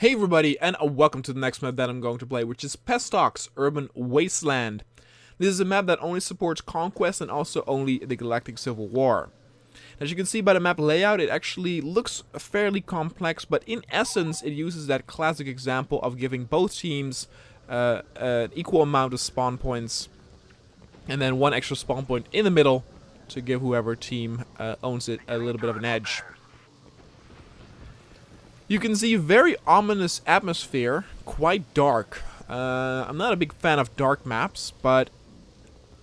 Hey everybody, and welcome to the next map that I'm going to play, which is Pestox Urban Wasteland. This is a map that only supports Conquest and also only the Galactic Civil War. As you can see by the map layout, it actually looks fairly complex, but in essence it uses that classic example of giving both teams an equal amount of spawn points, and then one extra spawn point in the middle to give whoever team owns it a little bit of an edge. You can see very ominous atmosphere, quite dark. I'm not a big fan of dark maps, but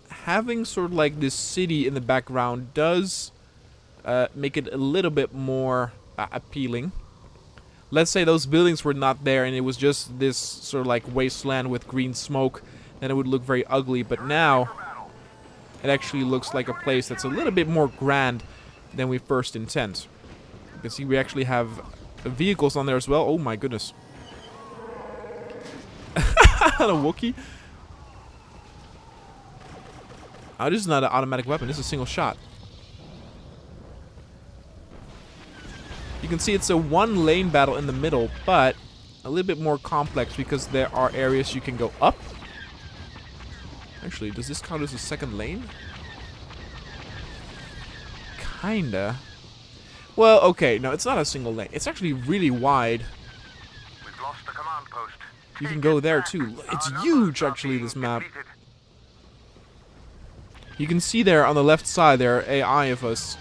having sort of like this city in the background does make it a little bit more appealing. Let's say those buildings were not there and it was just this sort of like wasteland with green smoke, then it would look very ugly, but now it actually looks like a place that's a little bit more grand than we first intend. You can see we actually have vehicles on there as well. Oh my goodness. A Wookiee? Oh, this is not an automatic weapon. This is a single shot. You can see it's a one-lane battle in the middle, but a little bit more complex because there are areas you can go up. Actually, does this count as a second lane? Kinda. Well, okay, no, it's not a single lane. It's actually really wide. We've lost the command post. You can go there too. It's huge, actually, this map. You can see there on the left side, there are AI of us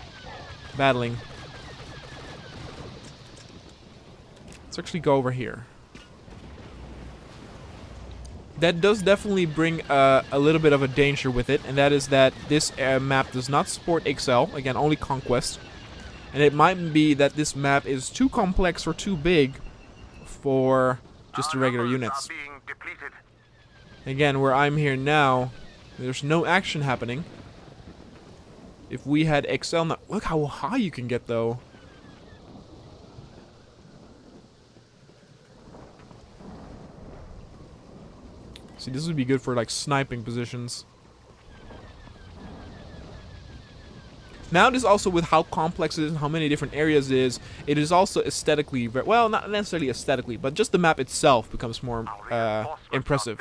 battling. Let's actually go over here. That does definitely bring a little bit of a danger with it, and that is that this map does not support XL, again, only Conquest. And it might be that this map is too complex or too big for just the regular units. Again, where I'm here now, there's no action happening. If we had XL now, look how high you can get though. See, this would be good for like sniping positions. Now, this also with how complex it is and how many different areas it is also aesthetically very, well, not necessarily aesthetically, but just the map itself becomes more impressive.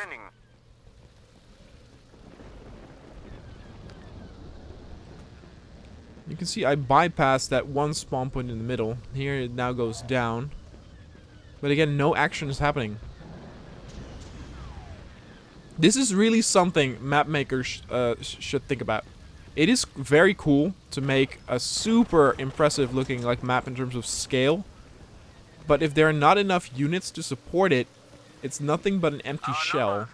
You can see I bypassed that one spawn point in the middle. Here it now goes down. But again, no action is happening. This is really something map makers should think about. It is very cool to make a super impressive looking like map in terms of scale, but if there are not enough units to support it, it's nothing but an empty shell.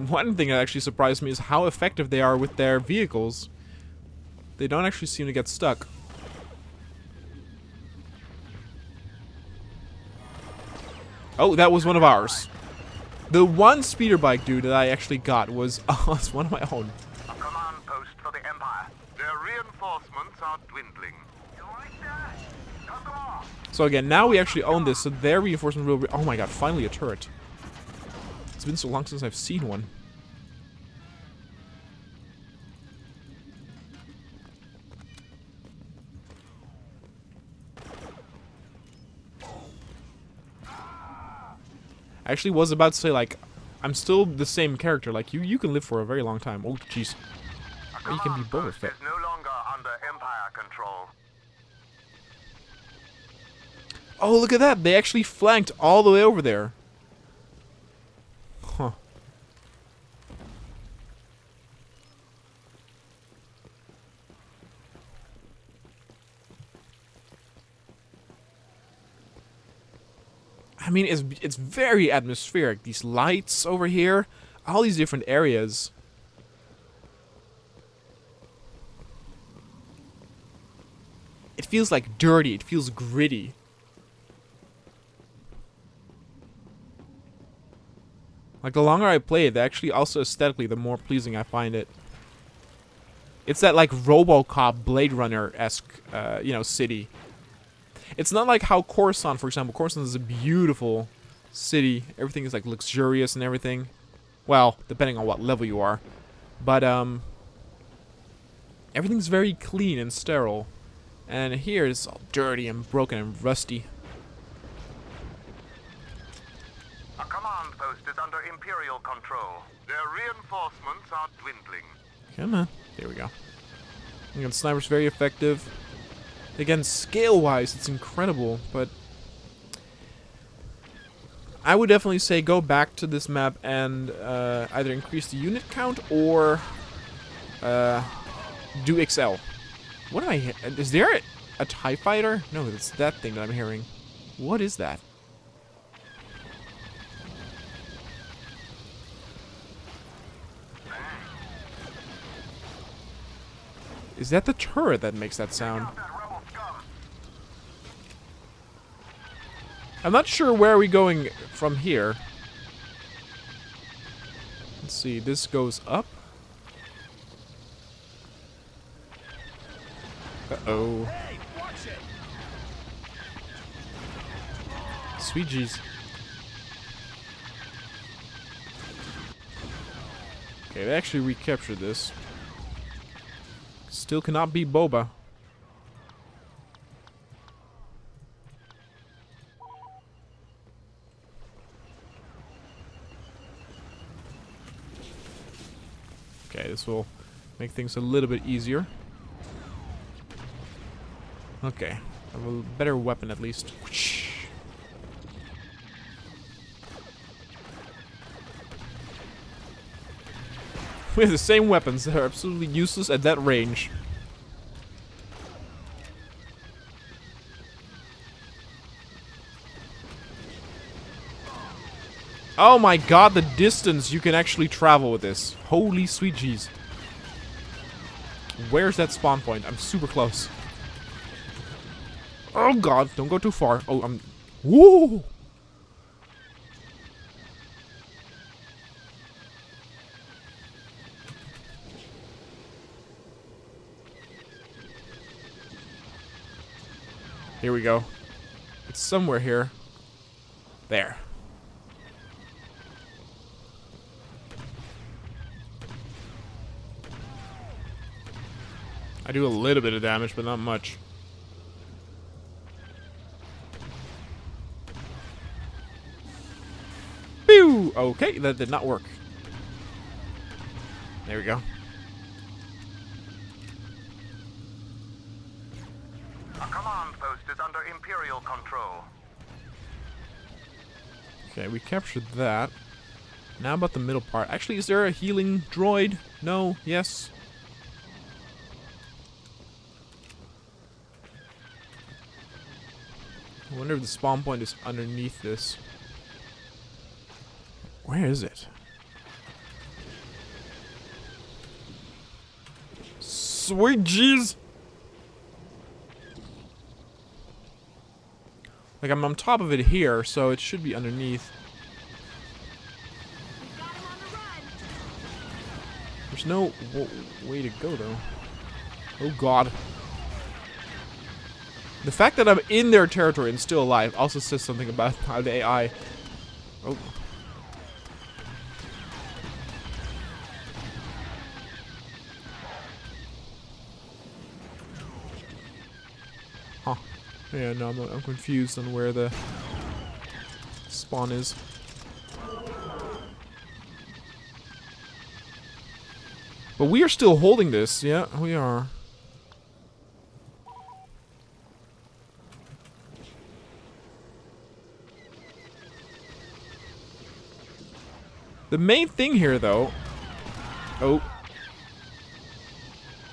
One thing that actually surprised me is how effective they are with their vehicles. They don't actually seem to get stuck. Oh, that was one of ours. The one speeder bike dude that I actually got was one of my own. A command post for the Empire. Their reinforcements are dwindling. So again, now we actually own this, so their reinforcement will be... Oh my god, finally a turret. It's been so long since I've seen one. I actually was about to say, like, I'm still the same character. Like, you can live for a very long time. Oh, jeez. Or you can be Boba Fett. No longer under Empire control. Oh, look at that. They actually flanked all the way over there. Huh. I mean, it's very atmospheric. These lights over here, all these different areas. It feels like dirty. It feels gritty. Like, the longer I play it, actually also aesthetically, the more pleasing I find it. It's that, like, RoboCop Blade Runner-esque, you know, city. It's not like how Coruscant, for example. Coruscant is a beautiful city. Everything is like luxurious and everything. Well, depending on what level you are. But everything's very clean and sterile. And here it's all dirty and broken and rusty. A command post is under Imperial control. Their reinforcements are dwindling. Come on. There we go. Again, sniper's very effective. Again, scale-wise, it's incredible, but I would definitely say go back to this map and either increase the unit count or do XL. What am I? Is there a TIE fighter? No, it's that thing that I'm hearing. What is that? Is that the turret that makes that sound? I'm not sure where are we going from here. Let's see, this goes up. Uh-oh. Sweet jeez. Okay, they actually recaptured this. Still cannot beat Boba. Okay, this will make things a little bit easier. Okay, I have a better weapon at least. We have the same weapons that are absolutely useless at that range. Oh my god, the distance you can actually travel with this. Holy sweet jeez. Where's that spawn point? I'm super close. Oh god, don't go too far. Oh, I'm... Woo! Here we go. It's somewhere here. There. I do a little bit of damage, but not much. Pew! Okay, that did not work. There we go. A command post is under Imperial control. Okay, we captured that. Now about the middle part. Actually, is there a healing droid? No? Yes? I wonder if the spawn point is underneath this. Where is it? Sweet jeez! Like, I'm on top of it here, so it should be underneath. There's no way to go, though. Oh, God. The fact that I'm in their territory and still alive also says something about how the AI... Oh. Huh. Yeah, no, I'm confused on where the spawn is. But we are still holding this. Yeah, we are. The main thing here, though,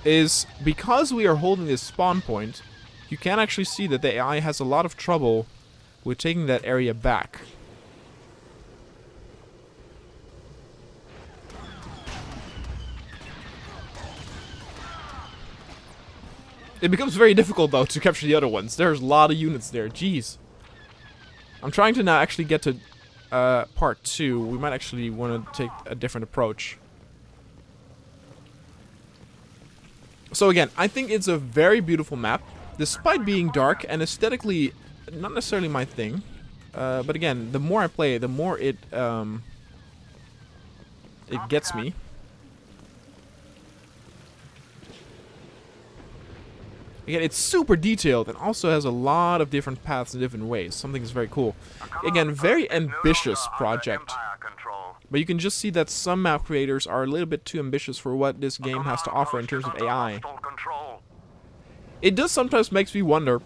is because we are holding this spawn point, you can actually see that the AI has a lot of trouble with taking that area back. It becomes very difficult, though, to capture the other ones. There's a lot of units there. Jeez. I'm trying to now actually get to part 2. We might actually want to take a different approach. So again, I think it's a very beautiful map. despite being dark and aesthetically not necessarily my thing, but again, the more I play, the more it gets me. Again, it's super detailed and also has a lot of different paths in different ways. Something is very cool. Again, very ambitious project. But you can just see that some map creators are a little bit too ambitious for what this game has to offer in terms of AI. It does sometimes makes me wonder.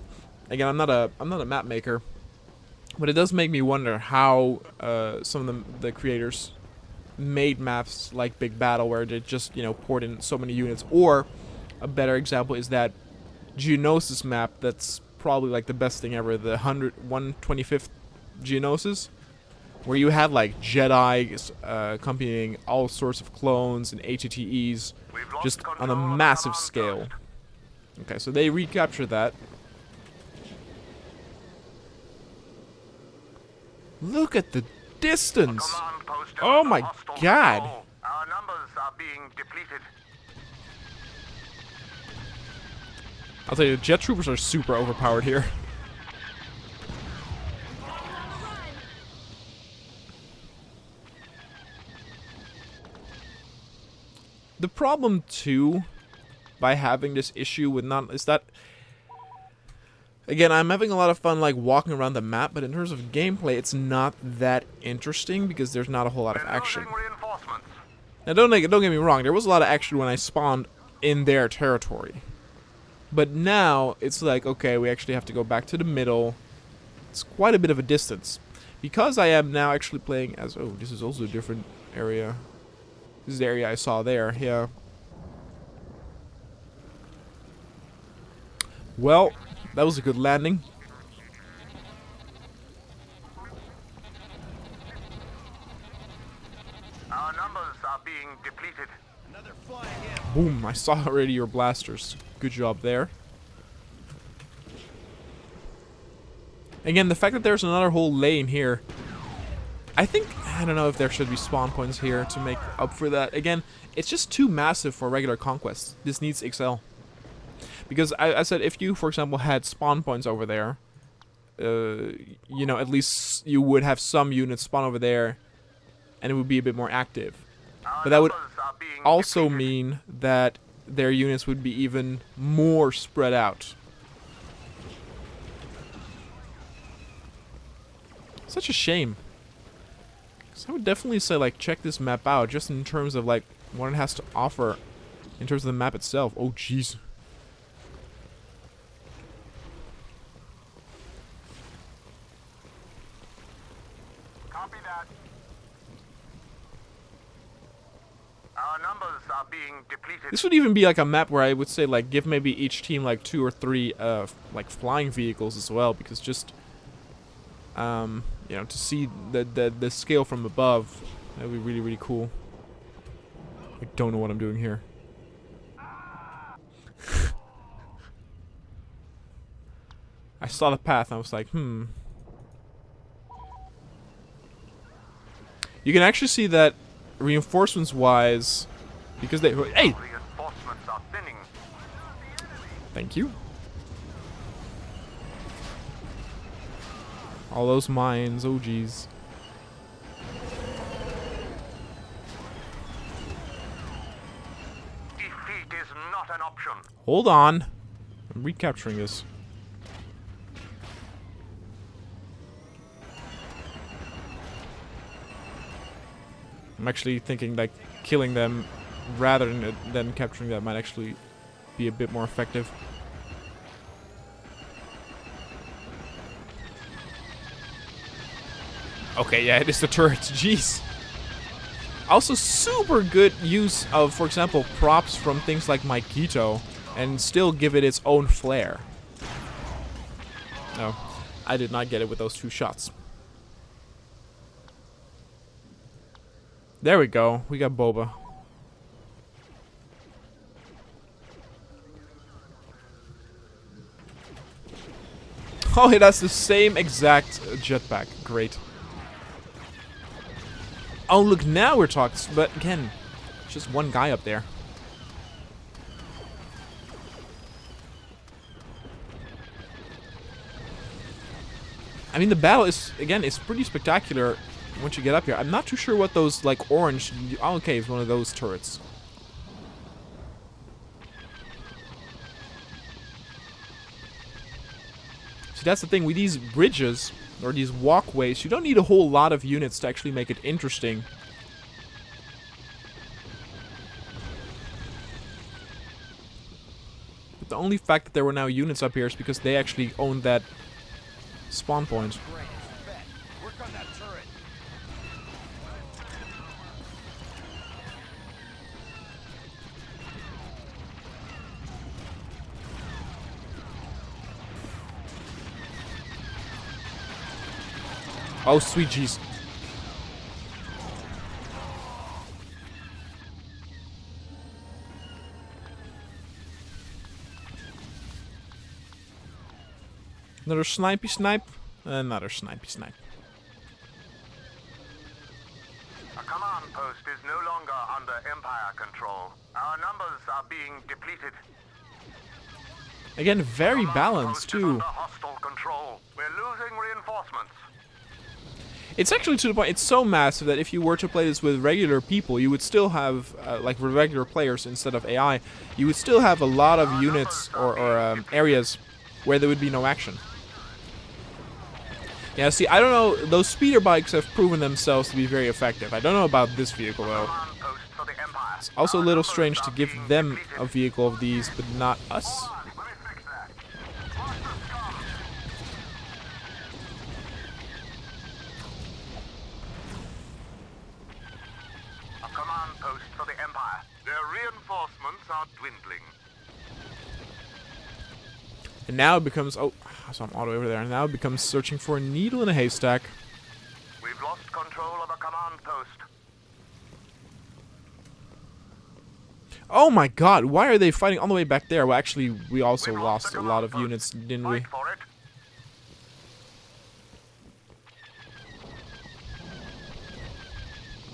Again, I'm not a map maker, but it does make me wonder how some of the creators made maps like Big Battle, where they just poured in so many units. Or a better example is that Geonosis map. That's probably like the best thing ever. The 125th Geonosis, where you had like Jedi accompanying all sorts of clones and HATEs, just on a massive scale. Okay, so they recaptured that. Look at the distance! Oh my god! Our numbers are being depleted. I'll tell you, the jet troopers are super overpowered here. The problem too, by having this issue with is that, again, I'm having a lot of fun like walking around the map, but in terms of gameplay, it's not that interesting because there's not a whole lot of action. Now, don't get me wrong, there was a lot of action when I spawned in their territory. But now, it's like, okay, we actually have to go back to the middle. It's quite a bit of a distance. Because I am now actually playing as... Oh, this is also a different area. This is the area I saw there, yeah. Well, that was a good landing. Our numbers are being depleted. Boom, I saw already your blasters. Good job there. Again, the fact that there's another whole lane here. I don't know if there should be spawn points here to make up for that. Again, it's just too massive for regular conquest. This needs XL. Because I said if you, for example, had spawn points over there, at least you would have some units spawn over there, and it would be a bit more active. But that would also mean that their units would be even more spread out. Such a shame. So I would definitely say, like, check this map out, just in terms of, like, what it has to offer in terms of the map itself. Oh, jeez. Copy that. Our numbers are being depleted. This would even be like a map where I would say, like, give maybe each team like 2 or 3 like flying vehicles as well, because just to see the scale from above, that would be really, really cool. I don't know what I'm doing here. I saw the path and I was like, You can actually see that reinforcements wise, because they... Hey! Reinforcements are thinning. Thank you. All those mines, oh jeez. Defeat is not an option. Hold on. I'm recapturing this. I'm actually thinking like killing them rather than capturing them might actually be a bit more effective. Okay, yeah, it is the turrets. Jeez. Also, super good use of, for example, props from things like Maikito, and still give it its own flair. No, I did not get it with those 2 shots. There we go. We got Boba. Oh, it has the same exact jetpack. Great. Oh, look, now we're talking. But again, just one guy up there. I mean, the battle is, again, it's pretty spectacular once you get up here. I'm not too sure what those, like, orange... Oh, okay, it's one of those turrets. See, that's the thing. With these bridges, or these walkways, you don't need a whole lot of units to actually make it interesting. But the only fact that there were now units up here is because they actually owned that spawn point. Oh, sweet jeez. Another snipey snipe. Another snipey snipe. A command post is no longer under Empire control. Our numbers are being depleted. Again, very Command balanced post is too. under hostile control. We're losing reinforcements. It's actually to the point, it's so massive that if you were to play this with regular people, you would still have, like with regular players instead of AI, you would still have a lot of units or areas where there would be no action. Yeah, see, I don't know, those speeder bikes have proven themselves to be very effective. I don't know about this vehicle though. Command post for the Empire. It's also a little strange to give them a vehicle of these, but not us. Let me fix that. Watch the scum. A command post for the Empire. Their reinforcements are dwindling. And now it becomes, oh, so I'm all the way over there. And now it becomes searching for a needle in a haystack. We've lost control of a command post. Oh my god, why are they fighting all the way back there? Well, actually, we also We've lost the a lot of command units, post. didn't we? Fight for it.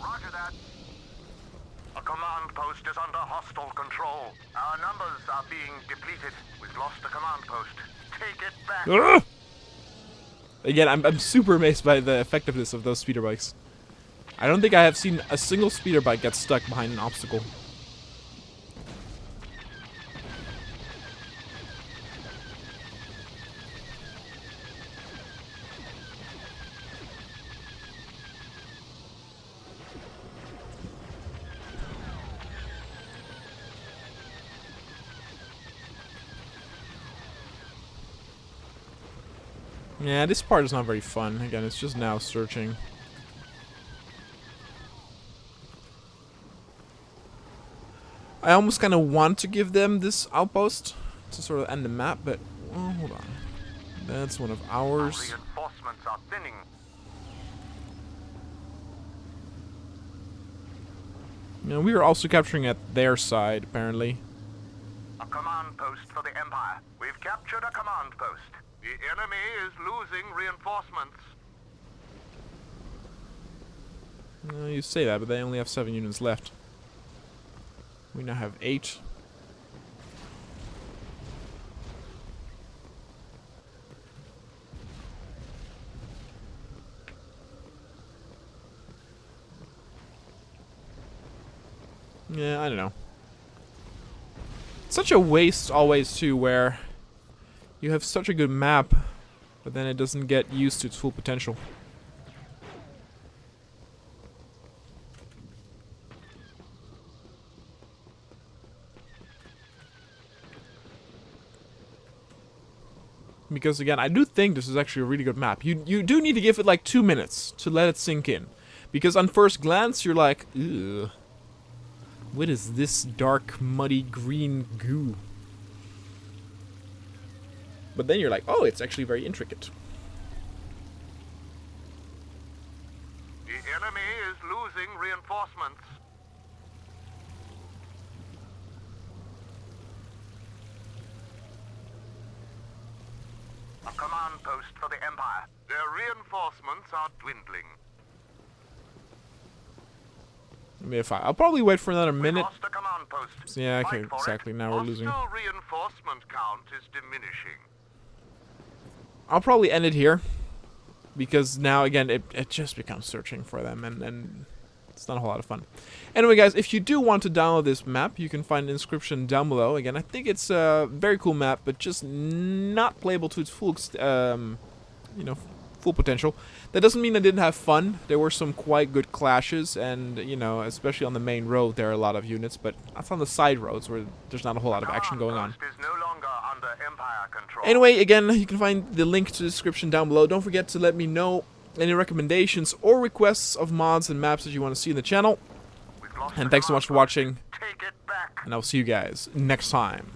Roger that. A command post is under hostile control. Our numbers are being depleted. We've lost the command post. Take it back. Ugh! Again, I'm super amazed by the effectiveness of those speeder bikes. I don't think I have seen a single speeder bike get stuck behind an obstacle. Yeah, this part is not very fun. Again, it's just now searching. I almost kind of want to give them this outpost to sort of end the map, but oh, hold on. That's one of ours. Reinforcements are thinning. Yeah, we are also capturing at their side, apparently. A command post for the Empire. We've captured a command post. The enemy is losing reinforcements. You say that, but they only have 7 units left. We now have 8. Yeah, I don't know. Such a waste always too, where you have such a good map, but then it doesn't get used to its full potential. Because again, I do think this is actually a really good map. You do need to give it like 2 minutes to let it sink in. Because on first glance, you're like, ugh. What is this dark, muddy, green goo? But then you're like, oh, it's actually very intricate. The enemy is losing reinforcements. A command post for the Empire. Their reinforcements are dwindling. I'll probably wait for another We minute. lost a command post. Yeah, okay, Fight for exactly. it. Now we're losing. Hostile reinforcement count is diminishing. I'll probably end it here. because now, again, it just becomes searching for them, and it's not a whole lot of fun. Anyway, guys, if you do want to download this map, you can find an inscription down below. Again, I think it's a very cool map, but just not playable to its full, full potential. That doesn't mean I didn't have fun. There were some quite good clashes, and, especially on the main road, there are a lot of units, but that's on the side roads where there's not a whole lot of action going on. Is no longer under Empire control. Anyway, again, you can find the link to the description down below. Don't forget to let me know any recommendations or requests of mods and maps that you want to see in the channel. And thanks so much for watching, Take it back. and I'll see you guys next time.